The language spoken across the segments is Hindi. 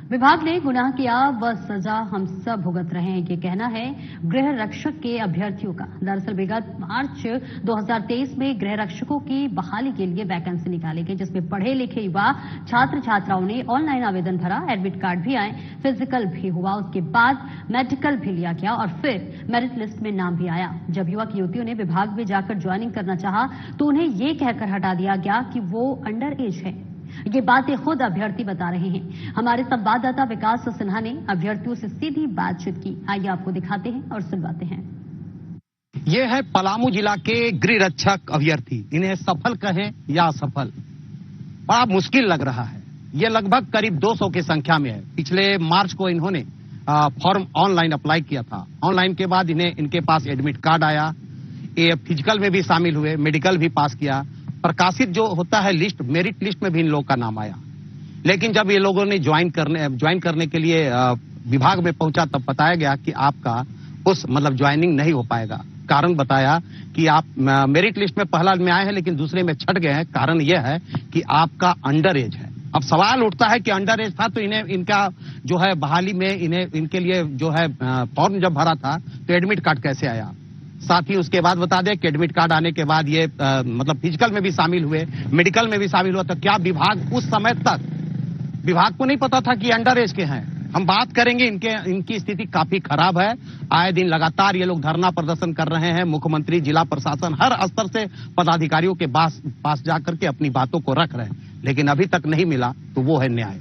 विभाग ने गुनाह किया व सजा हम सब भुगत रहे हैं, ये कहना है गृह रक्षक के अभ्यर्थियों का। दरअसल विगत मार्च 2023 में गृह रक्षकों की बहाली के लिए वैकेंसी निकाली गई, जिसमें पढ़े लिखे युवा छात्र छात्राओं ने ऑनलाइन आवेदन भरा, एडमिट कार्ड भी आए, फिजिकल भी हुआ, उसके बाद मेडिकल भी लिया गया और फिर मेरिट लिस्ट में नाम भी आया। जब युवक युवतियों ने विभाग में जाकर ज्वाइनिंग करना चाहा तो उन्हें ये कहकर हटा दिया गया कि वो अंडर एज है। ये बातें खुद अभ्यर्थी बता रहे हैं। हमारे संवाददाता विकास सिन्हा ने अभ्यर्थियों से सीधी बातचीत की। आइए आपको दिखाते हैं और सुनवाते हैं। ये है पलामू जिला के गृह रक्षक अभ्यर्थी। इन्हें सफल कहें या असफल, बड़ा मुश्किल लग रहा है। ये लगभग करीब 200 की संख्या में है। पिछले मार्च को इन्होंने फॉर्म ऑनलाइन अप्लाई किया था। ऑनलाइन के बाद इनके पास एडमिट कार्ड आया, ये फिजिकल में भी शामिल हुए, मेडिकल भी पास किया। प्रकाशित जो होता है लिस्ट, मेरिट लिस्ट में भी इन लोगों का नाम आया। लेकिन जब ये लोगों ने ज्वाइन करने के लिए विभाग में पहुंचा, तब बताया गया कि आपका उस ज्वाइनिंग नहीं हो पाएगा। कारण बताया कि आप मेरिट लिस्ट में पहला में आए हैं लेकिन दूसरे में छट गए हैं। कारण यह है कि आपका अंडर एज है। अब सवाल उठता है कि अंडर एज था तो इनका जो है बहाली में इनके लिए जो है फॉर्म जब भरा था तो एडमिट कार्ड कैसे आया। साथ ही उसके बाद बता दें कि एडमिट कार्ड आने के बाद ये फिजिकल में भी शामिल हुए, मेडिकल में भी शामिल हुआ। तो क्या विभाग उस समय तक विभाग को नहीं पता था कि अंडर एज के हैं? हम बात करेंगे। इनकी स्थिति काफी खराब है। आए दिन लगातार ये लोग धरना प्रदर्शन कर रहे हैं। मुख्यमंत्री, जिला प्रशासन, हर स्तर से पदाधिकारियों के पास जाकर के अपनी बातों को रख रहे हैं, लेकिन अभी तक नहीं मिला। तो वो है न्याय।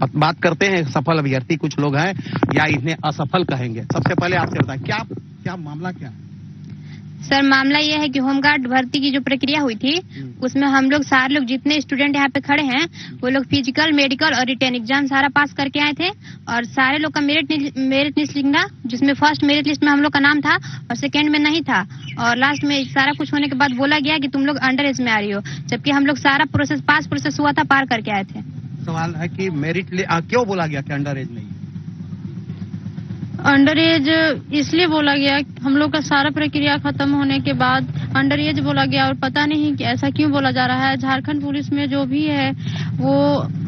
अब बात करते हैं सफल अभ्यर्थी कुछ लोग हैं या इन्हें असफल कहेंगे। सबसे पहले आपसे बताएं क्या मामला क्या है? सर, मामला ये है कि होमगार्ड भर्ती की जो प्रक्रिया हुई थी उसमें हम लोग सारे लोग जितने स्टूडेंट यहाँ पे खड़े हैं वो लोग फिजिकल, मेडिकल और रिटन एग्जाम सारा पास करके आए थे। और सारे लोग का मेरिट लिस्ट लिखना, जिसमें फर्स्ट मेरिट लिस्ट में हम लोग का नाम था और सेकेंड में नहीं था। और लास्ट में सारा कुछ होने के बाद बोला गया कि तुम लोग अंडर एज में आ रही हो, जबकि हम लोग सारा प्रोसेस हुआ था, पार करके आए थे। सवाल है कि मेरिट क्यों बोला गया कि अंडर एज नहीं? अंडर एज इसलिए बोला गया, हम लोग का सारा प्रक्रिया खत्म होने के बाद अंडर एज बोला गया। और पता नहीं कि ऐसा क्यों बोला जा रहा है। झारखंड पुलिस में जो भी है वो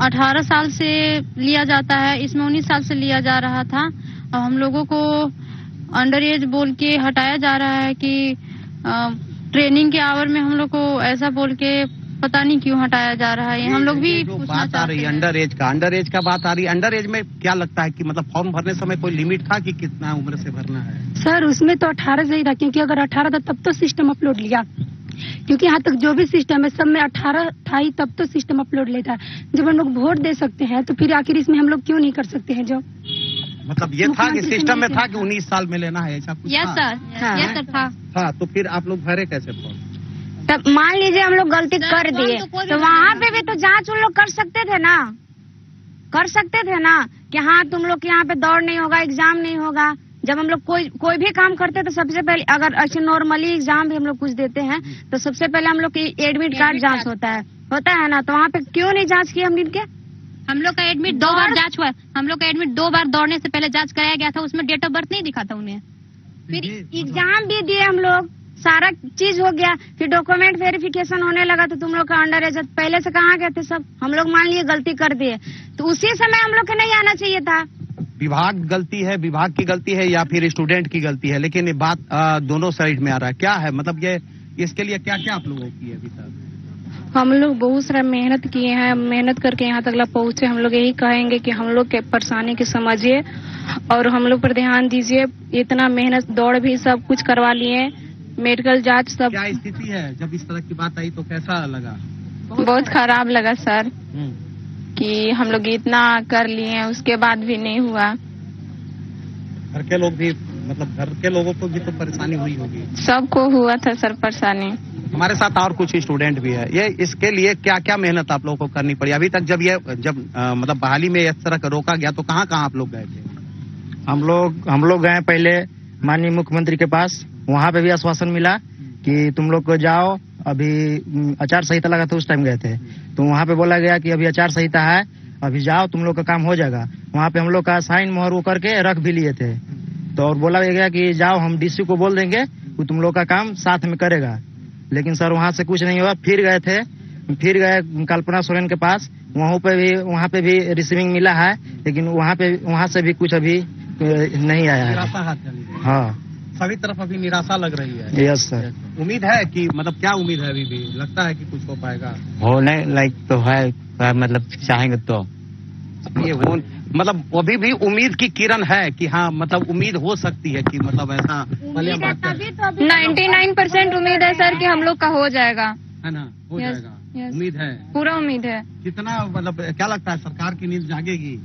18 साल से लिया जाता है, इसमें 19 साल से लिया जा रहा था। और हम लोगों को अंडर एज बोल के हटाया जा रहा है कि ट्रेनिंग के आवर में हम लोग को ऐसा बोल के पता नहीं क्यों हटाया जा रहा है। हम लोग भी बात आ रही है अंडर एज का बात आ रही है। अंडर एज में क्या लगता है कि फॉर्म भरने समय कोई लिमिट था कि कितना उम्र से भरना है? सर, उसमें तो 18 से ही था, क्योंकि अगर 18 था तब तो सिस्टम अपलोड लिया, क्योंकि यहाँ तक जो भी सिस्टम है सब में 18 था ही, तब तो सिस्टम अपलोड लेता है। जब हम लोग वोट दे सकते हैं तो फिर आखिर इसमें हम लोग क्यों नहीं कर सकते हैं? जो ये था कि सिस्टम में था कि 19 साल में लेना है, ऐसा कुछ? यस सर था। तो फिर आप लोग भरे कैसे फॉर्म? तब मान लीजिए हम लोग गलती कर दिए तो वहाँ पे भी तो जांच उन लोग कर सकते थे ना कि हाँ तुम लोग यहाँ पे दौड़ नहीं होगा, एग्जाम नहीं होगा। जब हम लोग कोई भी काम करते तो सबसे पहले, अगर अच्छे नॉर्मली एग्जाम भी हम लोग कुछ देते हैं तो सबसे पहले हम लोग की एडमिट कार्ड जांच होता है ना। तो वहाँ पे क्यों नहीं जांच की हम इनके? हम लोग का एडमिट 2 बार जांच हुआ। हम लोग का एडमिट 2 बार दौड़ने से पहले जांच कराया गया था, उसमें डेट ऑफ बर्थ नहीं दिखा था उन्हें। फिर एग्जाम भी दिए हम लोग, सारा चीज हो गया, फिर डॉक्यूमेंट वेरिफिकेशन होने लगा तो तुम लोग का अंडर एज। पहले से कहाँ गए थे सब? हम लोग मान लिए गलती कर दिए तो उसी समय हम लोग के नहीं आना चाहिए था। विभाग की गलती है या फिर स्टूडेंट की गलती है? लेकिन ये बात दोनों साइड में आ रहा है। क्या है ये इसके लिए क्या आप लोगों की है अभी तक? हम लोग बहुत सारा मेहनत किए हैं, मेहनत करके यहाँ तक पहुँचे। हम लोग यही कहेंगे कि हम लोग के परेशानी के समझिए और हम लोग पर ध्यान दीजिए। इतना मेहनत, दौड़ भी सब कुछ करवा लिए, मेडिकल जांच सब। क्या स्थिति है? जब इस तरह की बात आई तो कैसा लगा? बहुत खराब लगा सर कि हम लोग इतना कर लिए उसके बाद भी नहीं हुआ। घर के लोग भी घर के लोगों को भी तो परेशानी हुई होगी? सबको हुआ था सर परेशानी। हमारे साथ और कुछ स्टूडेंट भी है। ये इसके लिए क्या मेहनत आप लोगों को करनी पड़ी अभी तक? जब बहाली में इस तरह का रोका गया तो कहाँ आप लोग गए थे? हम लोग गए पहले माननीय मुख्यमंत्री के पास। वहाँ पे भी आश्वासन मिला कि तुम लोग को जाओ, अभी आचार संहिता लगा था उस टाइम गए थे, तो वहाँ पे बोला गया कि अभी आचार संहिता है, अभी जाओ, तुम लोग का काम हो जाएगा। वहाँ पे हम लोग का साइन मोहर वो करके रख भी लिए थे। तो और बोला गया कि जाओ, हम डीसी को बोल देंगे कि तुम लोग का काम साथ में करेगा। लेकिन सर वहाँ से कुछ नहीं हुआ। फिर गए कल्पना सोरेन के पास, वहाँ पे भी रिसीविंग मिला है, लेकिन वहाँ से भी कुछ अभी नहीं आया है। निराशा हाथ चली गई। हाँ, सभी तरफ अभी निराशा लग रही है। Yes sir. उम्मीद है कि मतलब क्या उम्मीद है अभी भी? लगता है कि कुछ हो पाएगा? होने लायक तो है, मतलब चाहेंगे तो ये हो, मतलब अभी भी उम्मीद की किरण है कि हाँ, मतलब उम्मीद हो सकती है कि मतलब ऐसा 99% उम्मीद है सर कि हम लोग का हो जाएगा, है ना, हो जाएगा। उम्मीद है, पूरा उम्मीद है। कितना मतलब क्या लगता है सरकार की नींद जागेगी?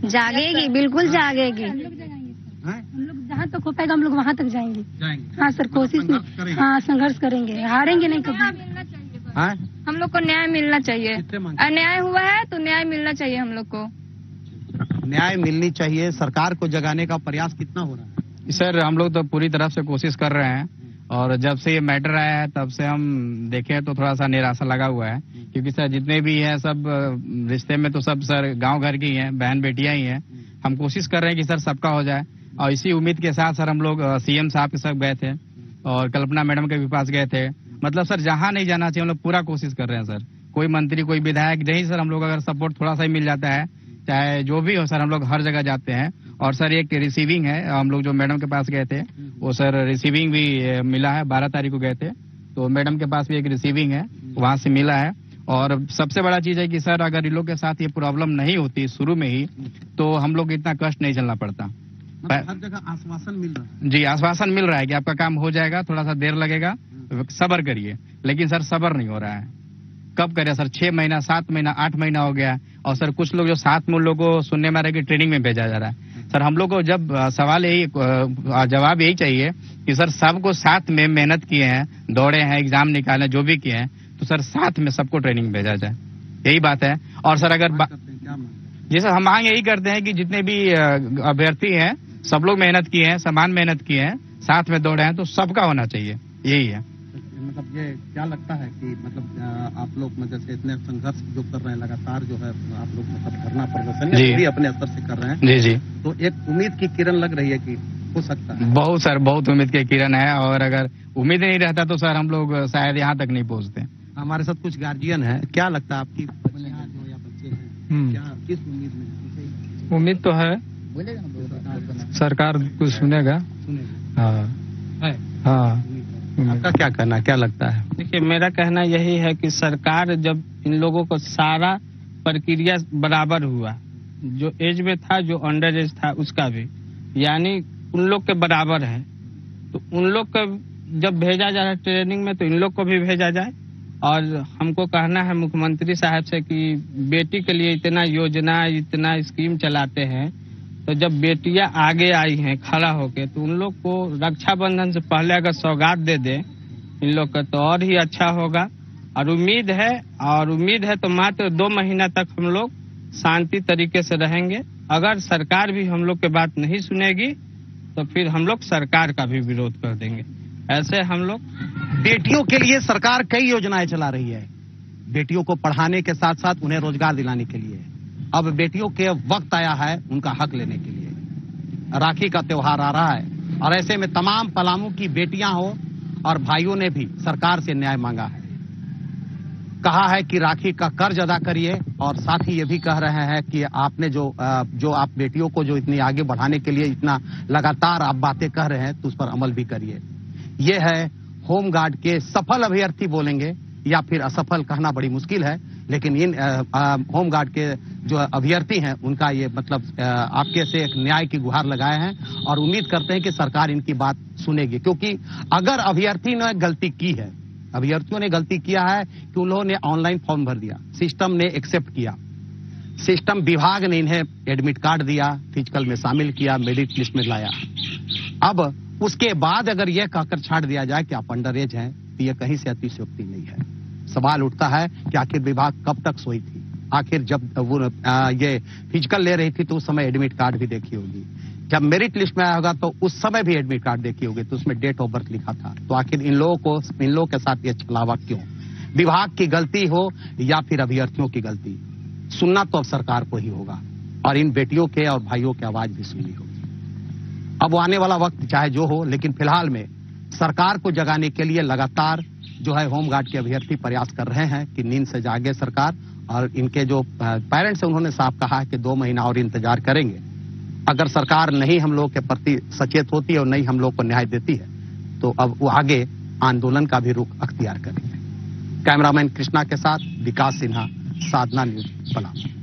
जागेगी, बिल्कुल जागेगी। हैं? हम लोग जहाँ तक हो पाएगा हम लोग वहाँ तक जाएंगे। जाएंगे। हाँ सर, कोशिश में हाँ संघर्ष करेंगे, हारेंगे नहीं कभी। हाँ? हम लोग को न्याय मिलना चाहिए। कितने मांगते? अन्याय हुआ है तो न्याय मिलना चाहिए हम लोग को। न्याय मिलनी चाहिए। सरकार को जगाने का प्रयास कितना हो रहा है? सर हम लोग तो पूरी तरफ से कोशिश कर रहे हैं, और जब से ये मैटर आया है तब से हम देखे तो थोड़ा सा निराशा लगा हुआ है, क्योंकि सर जितने भी हैं सब रिश्ते में तो सब सर गांव घर की हैं, बहन बेटियां ही हैं। हम कोशिश कर रहे हैं कि सर सबका हो जाए, और इसी उम्मीद के साथ सर हम लोग सीएम साहब के साथ गए थे और कल्पना मैडम के भी पास गए थे। मतलब सर जहां नहीं जाना चाहिए हम लोग पूरा कोशिश कर रहे हैं सर। कोई मंत्री कोई विधायक नहीं सर, हम लोग अगर सपोर्ट थोड़ा सा ही मिल जाता है, चाहे जो भी हो सर, हम लोग हर जगह जाते हैं। और सर एक रिसीविंग है, हम लोग जो मैडम के पास गए थे वो सर रिसीविंग भी मिला है। 12 तारीख को गए थे तो मैडम के पास भी एक रिसीविंग है, वहां से मिला है। और सबसे बड़ा चीज है कि सर अगर इन लोग के साथ ये प्रॉब्लम नहीं होती शुरू में ही तो हम लोग इतना कष्ट नहीं झेलना पड़ता। हर जगह आश्वासन मिल रहा है। जी, आश्वासन मिल रहा है कि आपका काम हो जाएगा, थोड़ा सा देर लगेगा, सब्र करिए। लेकिन सर सब्र नहीं हो रहा है। कब करे सर? 6 महीना, 7 महीना, 8 महीना हो गया। और सर कुछ लोग जो साथ में उन लोगों को सुनने में आ रहा है कि ट्रेनिंग में भेजा जा रहा है। सर हम लोग को जब सवाल यही जवाब यही चाहिए कि सर सबको साथ में मेहनत किए हैं, दौड़े हैं, एग्जाम निकाले, जो भी किए हैं, तो सर साथ में सबको ट्रेनिंग भेजा जाए, यही बात है। और सर अगर जी सर हम मांग यही करते हैं कि जितने भी अभ्यर्थी हैं सब लोग मेहनत किए हैं, समान मेहनत किए हैं, साथ में दौड़े हैं, तो सबका होना चाहिए, यही है। मतलब ये क्या लगता है कि मतलब आप लोग मतलब से इतने संघर्ष जो कर रहे हैं लगातार, जो है आप लोग मतलब धरना प्रदर्शन भी अपने स्तर से कर रहे हैं, जी जी, तो एक उम्मीद की किरण लग रही है कि हो सकता है। बहुत सर, बहुत उम्मीद की किरण है, और अगर उम्मीद नहीं रहता तो सर हम लोग शायद यहाँ तक नहीं पहुँचते। हमारे साथ कुछ गार्जियन है, क्या लगता है आपकी बच्चियां जो या बच्चे हैं क्या किस उम्मीद में? उम्मीद तो है सरकार कुछ सुनेगा। हाँ। आपका क्या कहना, क्या लगता है? देखिए मेरा कहना यही है कि सरकार जब इन लोगों को सारा प्रक्रिया बराबर हुआ, जो एज में था, जो अंडर एज था उसका भी, यानी उन लोग के बराबर है, तो उन लोग को जब भेजा जा रहा है ट्रेनिंग में तो इन लोग को भी भेजा जाए। और हमको कहना है मुख्यमंत्री साहब से कि बेटी के लिए इतना योजना, इतना स्कीम चलाते हैं, तो जब बेटियां आगे आई हैं खड़ा होके, तो उन लोग को रक्षाबंधन से पहले अगर सौगात दे दे इन लोग का तो और ही अच्छा होगा। और उम्मीद है तो मात्र 2 महीना तक हम लोग शांति तरीके से रहेंगे। अगर सरकार भी हम लोग के बात नहीं सुनेगी तो फिर हम लोग सरकार का भी विरोध कर देंगे। ऐसे हम लोग बेटियों के लिए सरकार कई योजनाएं चला रही है, बेटियों को पढ़ाने के साथ साथ उन्हें रोजगार दिलाने के लिए। अब बेटियों के वक्त आया है उनका हक लेने के लिए। राखी का त्योहार आ रहा है और ऐसे में तमाम पलामू की बेटियां हो और भाइयों ने भी सरकार से न्याय मांगा है। कहा है कि राखी का कर्ज अदा करिए, और साथ ही ये भी कह रहे हैं कि आपने जो आप बेटियों को जो इतनी आगे बढ़ाने के लिए इतना लगातार आप बातें कह रहे हैं तो उस पर अमल भी करिए। ये है होमगार्ड के सफल अभ्यर्थी बोलेंगे या फिर असफल, कहना बड़ी मुश्किल है, लेकिन इन होमगार्ड के जो अभ्यर्थी हैं उनका ये मतलब आपके से एक न्याय की गुहार लगाए हैं और उम्मीद करते हैं कि सरकार इनकी बात सुनेगी। क्योंकि अगर अभ्यर्थी ने गलती की है, अभ्यर्थियों ने गलती किया है कि उन्होंने ऑनलाइन फॉर्म भर दिया, सिस्टम ने एक्सेप्ट किया, सिस्टम विभाग ने इन्हें एडमिट कार्ड दिया, फिजिकल में शामिल किया, मेरिट लिस्ट में लाया। अब उसके बाद अगर यह कहकर छाड़ दिया जाए कि आप अंडर एज हैं तो यह कहीं से अतिशयोक्ति नहीं है। सवाल उठता है कि आखिर विभाग कब तक सोई थी? आखिर जब वो ये फिजिकल ले रही थी तो उस समय एडमिट कार्ड भी देखी होगी, जब मेरिट लिस्ट में आया होगा तो उस समय भी एडमिट कार्ड देखी होगी, तो उसमें डेट ऑफ बर्थ लिखा था। तो आखिर इन लोगों के साथ ये छलावा क्यों? विभाग की गलती हो या फिर अभ्यर्थियों की गलती, सुनना तो अब सरकार को ही होगा और इन बेटियों के और भाइयों की आवाज भी सुननी होगी। अब आने वाला वक्त चाहे जो हो, लेकिन फिलहाल में सरकार को जगाने के लिए लगातार जो है होमगार्ड के अभ्यर्थी प्रयास कर रहे हैं कि नींद से जागे सरकार और इनके जो पेरेंट्स हैं उन्होंने साफ कहा है कि 2 महीना और इंतजार करेंगे। अगर सरकार नहीं हम लोग के प्रति सचेत होती है और नहीं हम लोग को न्याय देती है तो अब वो आगे आंदोलन का भी रुख अख्तियार करेंगे। कैमरामैन कृष्णा के साथ विकास सिन्हा, साधना न्यूज, पलामू।